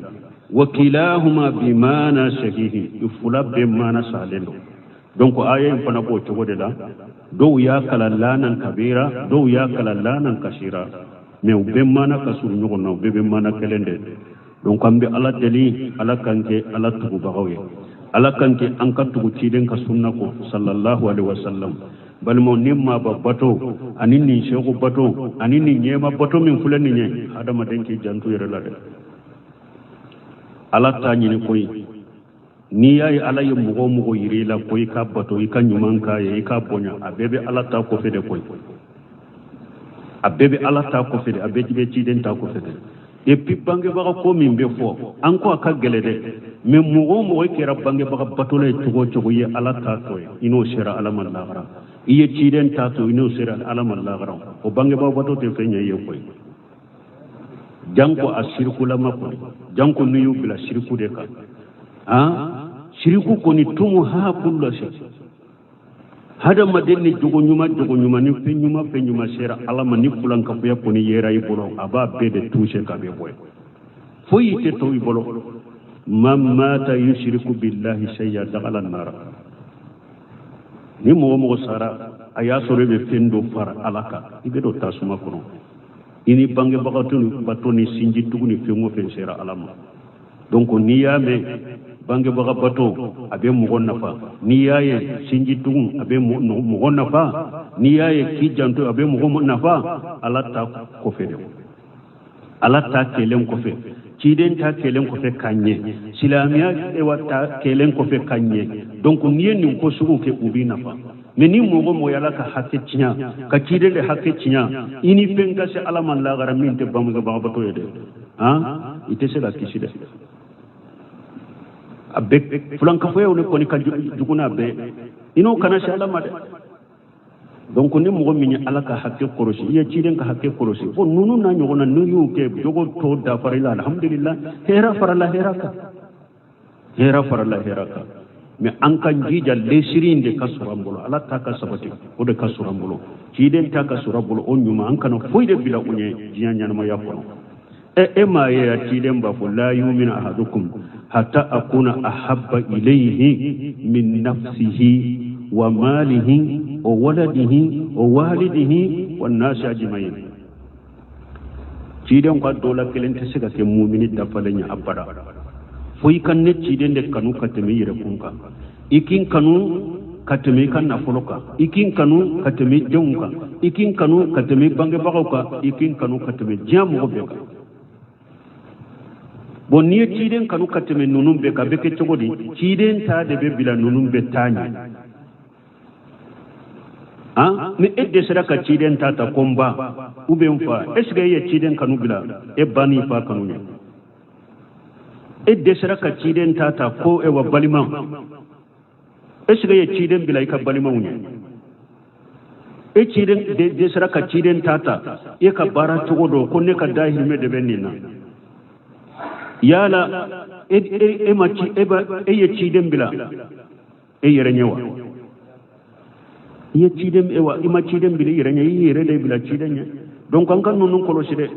Speaker 2: wakilahuma bimana sahihi ifula be mana salendo donc aya fana ko cogo de la do ya kala lanan kabira do ya kala lanan kasira me be mana kasuru nyogo no be mana kelende donc ambe ala deli ala kanke ala tubu bagawe ala kanke an ka tugu ciden ka sunna ko sallallahu alaihi wasallam balmo nimma bato anin ni shego bato anin ni nyema bato min fulani nye adama denki jantu yere la de ala ta ni koy ni yayi ala ye mugo yiri la koy ka bato yi kan nyuman ka ye ka bonya abebe ala ta ko fede koy abebe ala ta ko fede abeji be ciden ta ko fede et puis bange baga ko min be fo an ko aka gele de mais mugo kera bange baga batole cogo ye ala ta to ino sera ala man lagara iye ciden ta to ino sera ala man lagara o bange baga batote fenya ye koy janko ashirku lama ko janko nuyu bila shirku de ka ha shirku ko ni tumu ha kullu shay hada madenni jogo nyuma ni penyuma sera ala man ni fulan ka fuya ko ni yera yi bolo aba be de touche ka be boy foyi te to yi bolo man mata yushriku billahi shay'a dakhala an-nar ni mo sara aya sore be fendo fara alaka ibe do tasuma kono ini bange batoni sinji tuguni fengo fen sera alama donc ni yame bange baga bato abe mugon nafa ni yaye sinji tugun abe mugon nafa ni yaye kijanto abe mugon nafa alata ko fede alata kelen ko fe ciden ta kelen ko fe kanye silamiya e wata kelen ko fe kanye donc ni ni ko sugu ke ubi nafa mais ni mo yala ka hakke cinya ka ciden de hakke cinya ini penga se alaman la gara min te bamuga baga bato yede ha ite se la kiside abbe fulan ka foyo ne ko ni ka juguna be ino kana sha Allah made donc ni mo min ala ka hakke korosi ye ciden ka hakke korosi ko nunu na nyogo na nuyu ke jogo to da farila alhamdulillah hera farala heraka me an kan jija lesirin de kasurambulo ala ta ka sabati o de kasurambulo ciden ta kasurambulo on nyuma an kana foyde bila unye jianya na ma yakono ma ya ciden ba fo la yu'minu ahadukum hatta akuna ahabba ilayhi min nafsihi wa malihi wa waladihi wa walidihi wan nasi ajma'in ciden ko dola kelente siga ke mu'mini da falenya abada foyi kan ne ciden de kanu kateme yere kunka ikin kanu kateme kan na foloka ikin kanu kateme jonka ikin kanu kateme bange bagauka ikin kanu kateme jamu beka bonni ciden kanu kateme nunum beka beke chogodi ciden ta de be bila nunum be tanya me edde saraka ciden ta ta komba ubem fa esga ye ciden kanu bila e bani fa kanu ne edde saraka ciden tata ko e wa balima esga ye ciden bilay ka balima wunya e ciden de saraka ciden tata e ka bara togodo ko ne ka dahir me de benina yala e maci e ba e ye ciden bila e yere nyawa ye ciden e wa ima ciden bila yere nya yere de bila ciden nya donc kan kan nunu kolosi de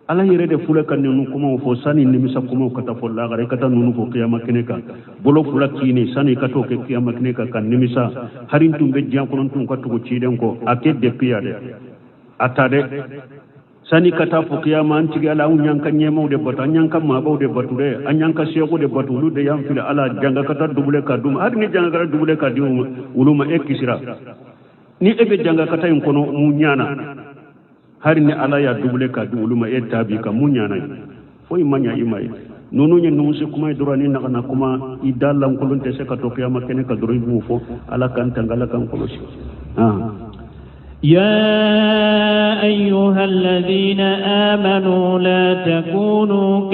Speaker 2: ala yere de fula kan nunu kuma fo sani nimisa kuma kata fo la gare kata nunu fo kiyama kineka bolo fula kini sani kato ke kiyama kineka kan nimisa harin tumbe jam konon tum katu ko ciden ko ake de piyade atade sani kata fo kiyama anti ala unyan kan nyema de bata anyan kan ma bawde bature anyan ka seko de batulu de yam fila ala janga kata dubule ka dum har ni janga kata dubule ka di uluma ekisira ni ebe janga kata en kono munyana har ni ala ya dubule ka du uluma e tabi ka munyana foi manya imai nunu nye nusi kuma idurani na kuma idalla nkulun tese katokea makene kaduri bufo ala kan tangala kan kolosi
Speaker 1: يا أيها الذين آمنوا لا تكونوا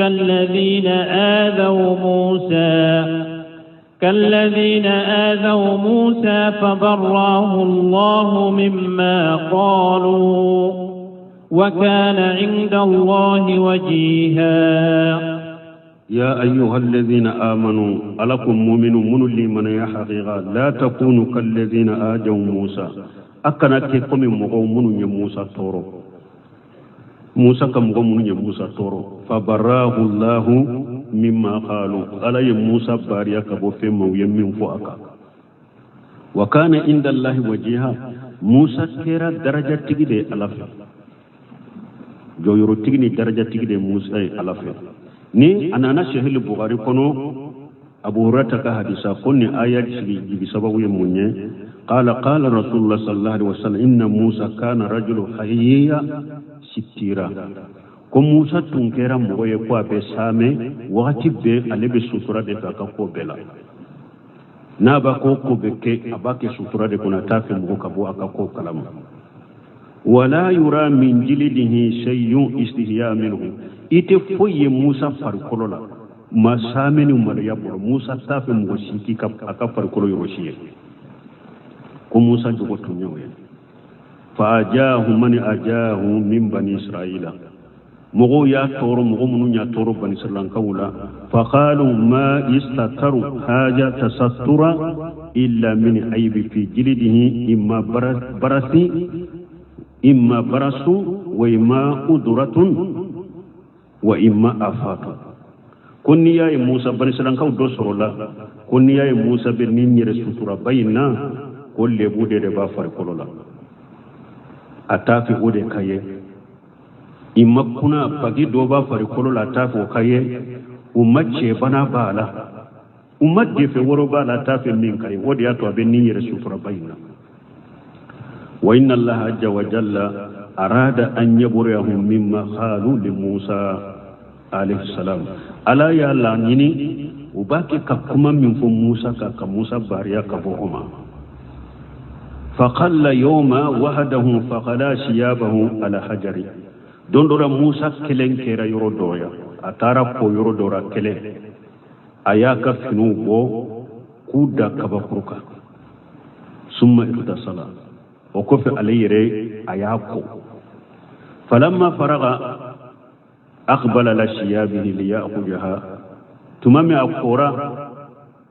Speaker 1: كالذين آذوا موسى فبراه الله مما قالوا وكان عند الله وجيها
Speaker 2: يا أيها الذين آمنوا ألكم مؤمنون من اللي من يا حقيقة لا تكونوا كالذين آذوا موسى أكنت كم مغمون موسى تورو موسى كم مغمون موسى تورو فبراه الله مما قالوا على موسى باريا كبو فيما ويمين فوقا وكان عند الله وجيها موسى كيرا درجة تجدي ألف جو يرو تجني درجة تجدي موسى ألف ني أنا نشهد البخاري كنو أبو هريرة كحديثا كوني آيات سبي بسبب يموني قال رسول الله صلى الله عليه وسلم إن موسى كان رجل حييا ستيرا ko Musa tun kɛra mɔgɔ ye ko a bɛ saamɛ wagati bɛɛ ale bɛ sutura de fɛ a ka ko bɛɛ la n'a b'a ko bɛ kɛ a b'a kɛ sutura de kɔnɔ a t'a fɛ mɔgɔ ka bɔ a ka ko kalama wala yura min jilidihi shay'un istihya minhu i tɛ foyi ye Musa farikolo la ma saamɛ ni maloya bolo Musa t'a fɛ mɔgɔ si k'i ka a ka farikolo yɔrɔ si ye ko Musa jogo tun y'o ye fa ajaahu man ajaahu min bani israila مغو يا تورو مغو منو يا تورو بني سرلان كولا فقالوا ما يستتر حاجة تستر إلا من عيب في جلده إما برس وإما قدرة وإما آفات كوني يا موسى بني سرلان كو دوسر الله كوني يا موسى بنين يرسطر بينا كل بودي ربا فرقلولا أتافي أودي كايه imma kuna bagi doba farikolo la tafi o kaye umace bana bala umadde fe woro bala tafi min kai wodi ato abe ni yere sufura bayna wa inna allaha azza wa jalla arada an yaburihum mimma qalu li musa alayhi salam ala ya la nini ubaki ka kuma min fo musa ka musa bariya ka bo oma faqalla yawma wahdahu faqala shiyabahu ala hajari dondora Musa kelen kera yoro doya atara ko yoro dora kelen ayaka finu bo kuda kabakuruka summa iktasala o ko fi alayre ayako falamma faraga aqbala la shiyabihi liyakhudha tumami akora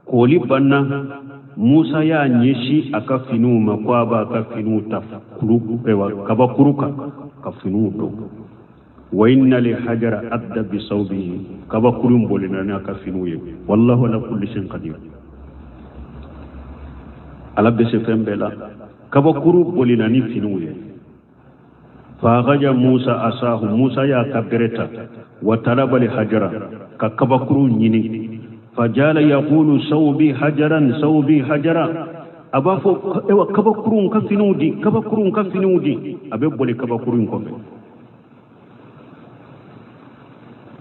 Speaker 2: koli banna Musa ya nyeshi aka finu makwaba aka finu tafkuru ewa kabakuruka ka finu do وإن لحجر أدى بصوبه كبكر بولنا كفنوي والله على كل شيء قدير على بسفن بلا كبكر بولنا فنوي فأخرج موسى أساه موسى يا كبرتا وطلب لحجر كبكر يني فجعل يقول صوبي حجرا أبا فو كبكر كفنودي أبي بولي كبكر كفنودي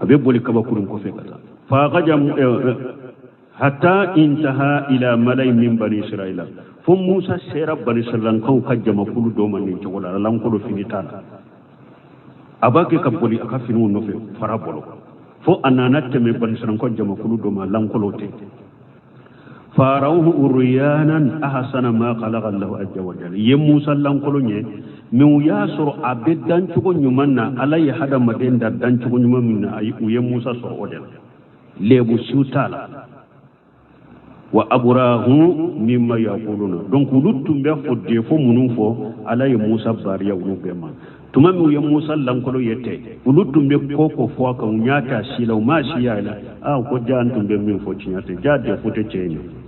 Speaker 2: abe boli kabakurun ko fekata fa qajam hatta intaha ila malay min bani israila fo musa sera bani israila kan kajjama kulu do man ni jogola lan ko finita abake ka boli aka finu no fe farabolo fo ananate me bani israila ko jama kulu do ma lan ko lote farawhu uryanan ahsana ma khalaqa allah azza wa jalla ye musa lan ko nye min yasur abidan cugo nyumanna alay hada madenda dan cugo nyumanna ay uye musa so odel lebu sutala wa aburahu mimma yaquluna donc luttum be fodde fo munum fo alay musa bariya wonu bema tuma mi uye musa lankolo yete luttum be koko fo ka nyata sila ma shiya la ko jantum be min fo cinyate jade fote ceni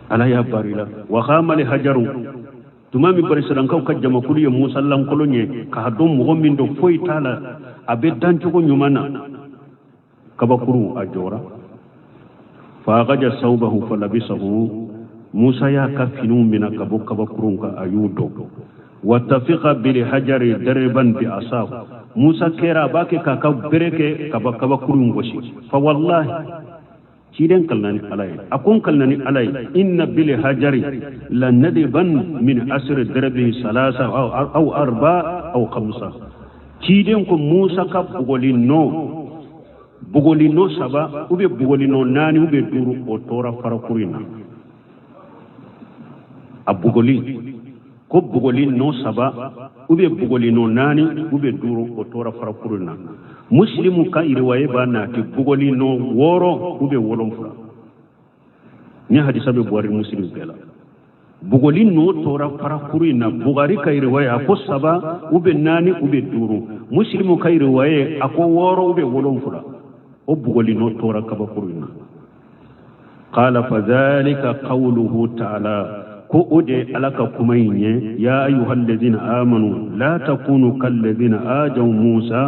Speaker 2: alaya barila wa khamali hajaru tuma mi bari sadan kaw kajjama kulu ye musa lankolo nye ka hadon mo min do foy tala abe danco ko nyumana kabakuru ajora fa gaja sawbahu falabisahu musa ya kafinu mina kabakuru ka ayudo wattafiqa bil hajari darban bi asahu موسى كيرا باكي كاكا بريكي كبا كرون غوشي فوالله كيدن كلناني علي أكون كلناني علي إن بالهجري لندبن من أسر دربه ثلاثة أو أربعة أو خمسة كيدن كم موسى بغولينو سبا وبي بغولينو ناني وبي دورو أوتورا فرقورينا أبغولي ko bugolin no saba ube bugolin no nani ube duro o tora farakuruna muslimu ka iriwaye ba na ti bugolin no woro ube wolon fura ni hadisa be buari muslimu bela bugolin no tora farakuruna bugari ka iriwaye ako saba ube nani ube duro muslimu ka iriwaye ako woro ube wolon fura o bugolin no tora kabakuruna qala fadhalika qawluhu ta'ala ko ode alaka kumayne ya ayyuhal ladina amanu la takunu kal ladina ajaw Musa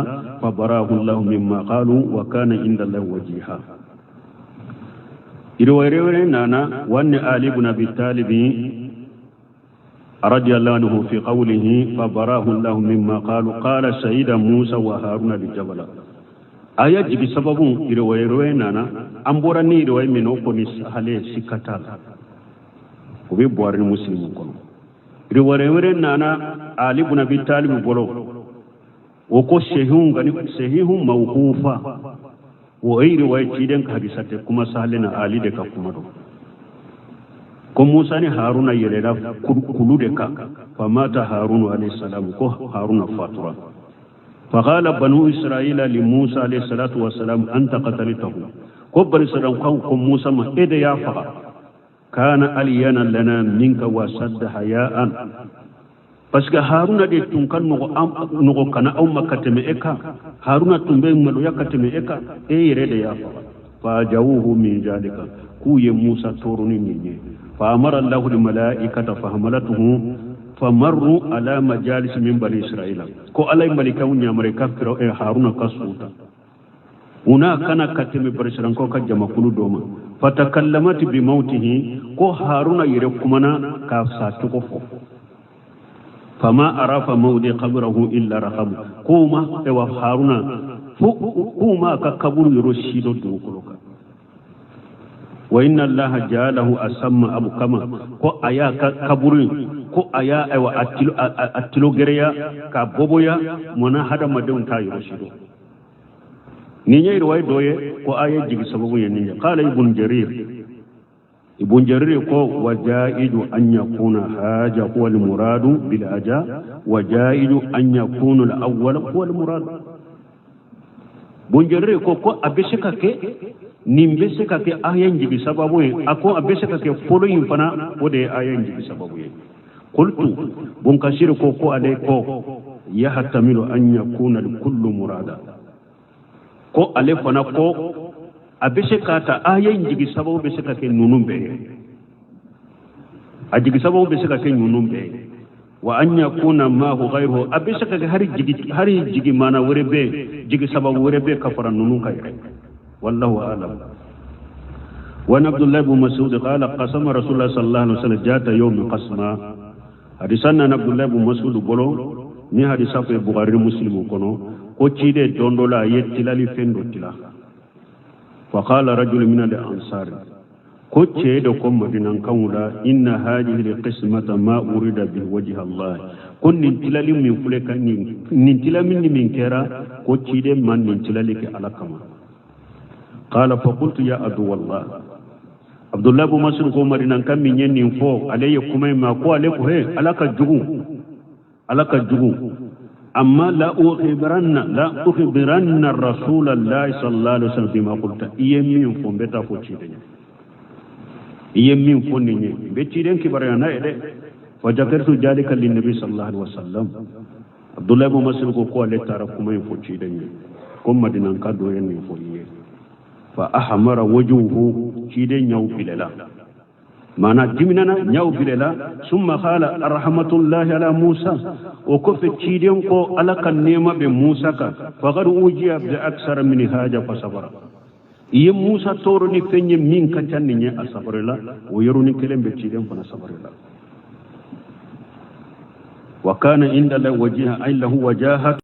Speaker 2: fabarahu Allah mimma qalu wa kana inda Allah wajiha irwayre nana wanne Ali ibn Abi Talib radiyallahu anhu fi qawlihi fabarahu Allah mimma qalu qala sayyida Musa wa Haruna bi jabala aya jibi sababu irwayre nana ambora ni irway mino ko ni hale sikata obe boare muslimu kono riware nana Ali ibn Abi Talib bolo o ko sehihun mawqufa wo ay riwaya ciden ka hadisate kuma sahalina Ali de ka kuma do ko Musa ni Haruna yelela kulu de ka famata Harun alayhi salam ko Haruna fatura فقال بنو إسرائيل لموسى عليه الصلاة والسلام أنت قتلته كبر سلام قوم موسى ما إذا يا فقط كان أليانا لنا منك وسد حياء بس هارون دي تنكن نغو كان أو مكتم إكا هارون تنبين ملو يكتم إكا إيه رد يا فاجوه من ذلك كوي موسى تورني مني فأمر الله الملائكة فحملته فمروا على مجالس من بني إسرائيل كو علي ملكا ونيامري كفر هارون كسوتا هنا كان كتم برسلان كو كجمع كل دوما فتكلمت بموته كو هارون يركمنا كافساتكو فما عرف موضع قبره إلا رقم كوما ايوا هارون كوما كقبر يرشيد دوكلوكا وإن الله جعله أسمى أبو كما كو أيا كقبر كو أيا ايوا أتلو غريا كبوبويا منا هذا مدون تا يرشيدو نيجي رواية دوية كو آية جيب سببه ينيجي قال ابن جرير كو وجائد أن يكون هاجة هو المراد بالأجاء وجائد أن يكون الأول هو المراد ابن جرير كو أبسكا كي نمبسكا كي آية جيب سببه أكو أبسكا كي فلو ينفنا ودي آية جيب سببه قلت بن كثير كو عليه كو يحتمل أن يكون الكل مرادا ko ale fana ko abese kata ayen jigi sababu bese ka ke nunumbe a jigi sababu bese ka ke nunumbe wa an yakuna ma hu ghayruhu abese ka hari jigi mana werebe jigi sababu werebe kafara nunun kay wallahu a'lam wa Abdullah ibn Mas'ud qala qasama Rasulullah sallallahu alaihi wasallam jata yawm qasma hadisan Abdullah ibn Mas'ud bolo ni hadisa ko Bukhari Muslim kono ko cide dondola yettilali fendo tila fa qala rajul min al ansar ko ceedo ko madinan kawla inna hadhihi al qismata ma urida bi wajhi Allah kon nin tilali min fule kan nin tilami min kera ko cide man nin tilali ke alakama qala fa qultu ya adu wallah Abdullah ibn Mas'ud ko madinan kam min yen nin fo alayya kuma ma ko ale ko he alaka jugu أما لا أخبرن الرسول الله صلى الله عليه وسلم بما قلت إيمين فون بيتا فوتشيدين إيمين فون نيني بيتشيدين كبريانا إلي فذكرت ذلك للنبي صلى الله عليه وسلم عبد الله بن مسعود قال لتعرفكم من فوتشيدين كم مدينة كادو يني فويه فأحمر وجهه شيدين يوم بللا معنى جمنا نياو بللا ثم قال رحمة الله على موسى وكف تشيدين كو على كنيمة بموسى فقد أوجي بأكثر من هذا فصبر إيه موسى تورني فيني مين كتاني أصبر الله ويروني كلام بتشيدين فنصبر الله وكان عند الله وجهه أي له وجاهة